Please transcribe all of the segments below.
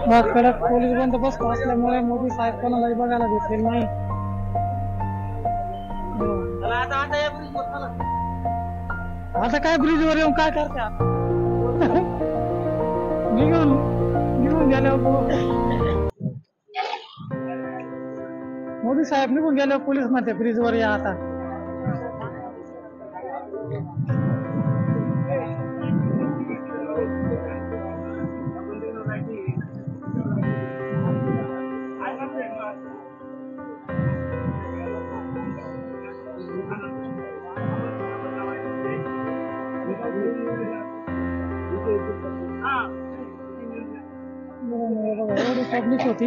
मग कडक पोलीस बंदोबस्त असल्यामुळे मोदी साहेब कोणालाही बघायला भेटले नाही. आता काय ब्रिजवर येऊन काय करते निघून निघून गेल्यावर मोदी साहेब निघून गेल्यावर पोलीस म्हणते ब्रिजवर या आता. एवढी पब्लिक होती,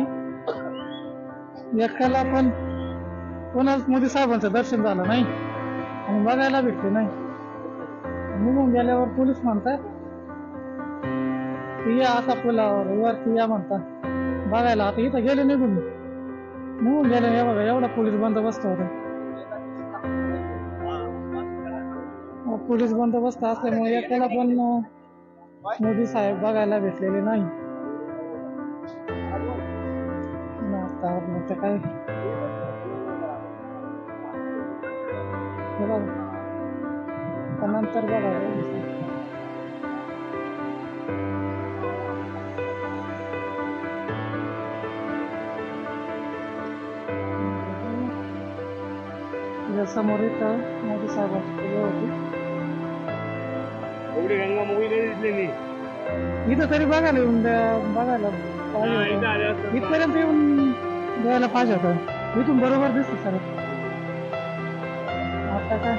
एकाला पण कोणाच मोदी साहेबांचं दर्शन झालं नाही आणि बघायला भेटले नाही. निघून गेल्यावर पोलीस म्हणतात ती या आता पुलावर वरती या म्हणतात बघायला. आता इथं गेले निघून गेले. हे बघा एवढा पोलीस बंदोबस्त होता. पोलीस बंदोबस्त असल्यामुळे एकाला पण मोदी साहेब बघायला भेटलेले नाही. आता काय नंतर बघा समोर इथं मोदी साहेबांची पूजा होती. इथं तरी बघायला येऊन बघायला पाहिजे. इथपर्यंत येऊन द्यायला पाहिजे होतं. इथून बरोबर दिसत सर. आता काय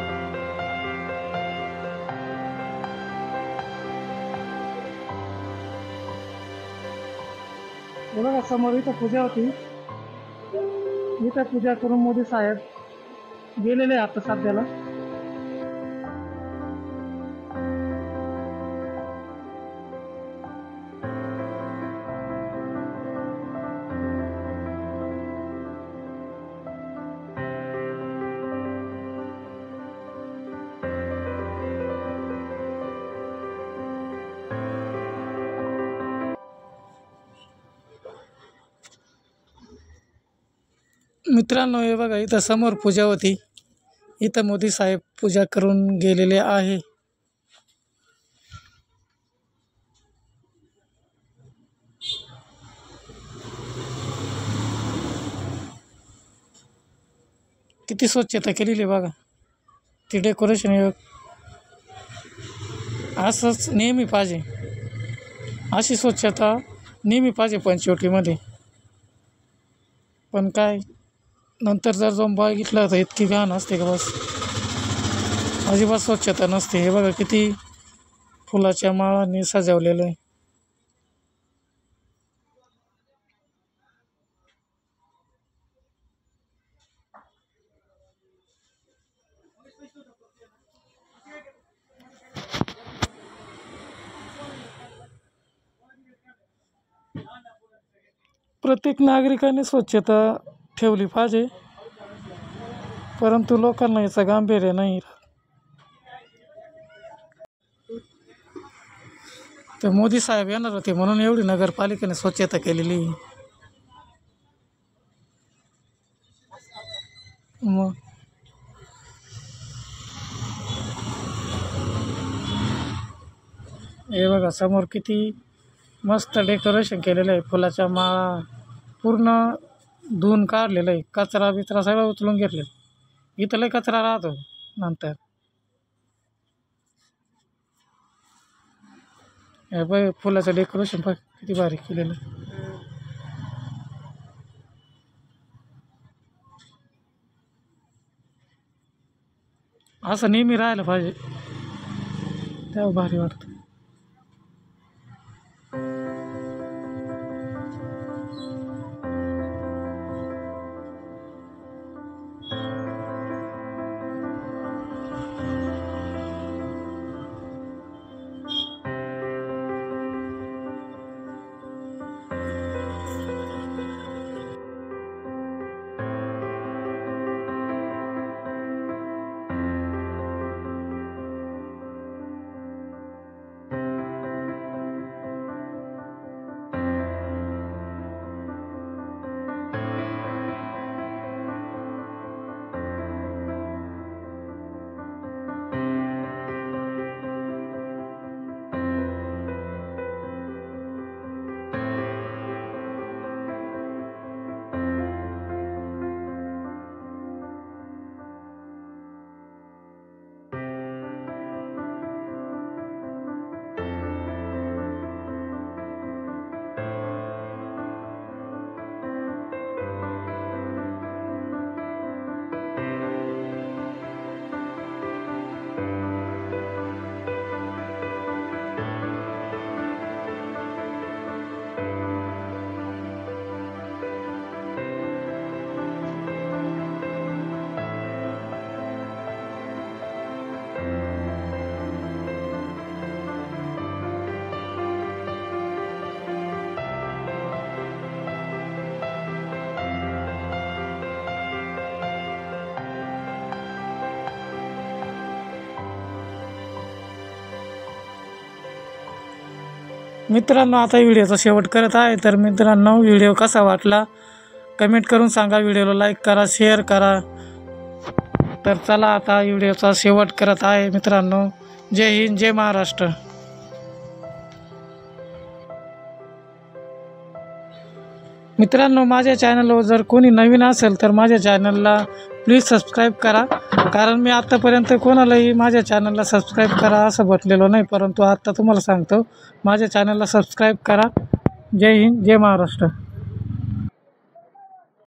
बघा समोर इथं पूजा होती. इथं पूजा करून मोदी साहेब गेलेले आता सध्याला. मित्रांनो हे बघा इथं समोर पूजा होती. इथं मोदी साहेब पूजा करून गेलेले आहे. किती स्वच्छता केलेली बघा. ती डेकोरेशन असंच नेहमी पाहिजे. अशी स्वच्छता नेहमी पाहिजे पंचवटीमध्ये. पण काय नंतर जर जाऊन बघितलं तर इतकी घाण असते का बस. अजिबात स्वच्छता नसते. हे बघा किती फुलाच्या माळांनी सजवलेलं आहे. प्रत्येक नागरिकाने स्वच्छता ठेवली पाहिजे, परंतु लोकांना याचं गांभीर्य नाही. तर मोदी साहेब येणार होते म्हणून एवढी नगरपालिकेने स्वच्छता केलेली. मग हे बघा समोर किती मस्त डेकोरेशन केलेलं आहे. फुलाच्या माळा पूर्ण धुवून काढलेलं आहे. कचरा बिचरा सगळं उचलून घेतलेलं. इथं लय कचरा राहतो नंतर. हे बघ फुलाचं डेकोरेशन बघ किती भारी केलेलं. असं नेहमी राहायला पाहिजे, तेव्हा भारी वाटतं. मित्रांनो, आता व्हिडिओचा शेवट करत आहे. तर मित्रांनो, व्हिडिओ कसा वाटला कमेंट करून सांगा. व्हिडिओला लाईक करा, शेअर करा. तर चला आता व्हिडिओचा शेवट करत आहे मित्रांनो. जय हिंद, जय महाराष्ट्र. मित्रांनो, माझ्या चॅनलवर जर कोणी नवीन असेल तर माझ्या चॅनलला प्लीज सबस्क्राईब करा. कारण मी आत्तापर्यंत कोणालाही माझ्या चॅनलला सबस्क्राईब करा असं म्हटलेलं नाही, परंतु आत्ता तुम्हाला सांगतो माझ्या चॅनलला सबस्क्राईब करा. जय हिंद, जय महाराष्ट्र.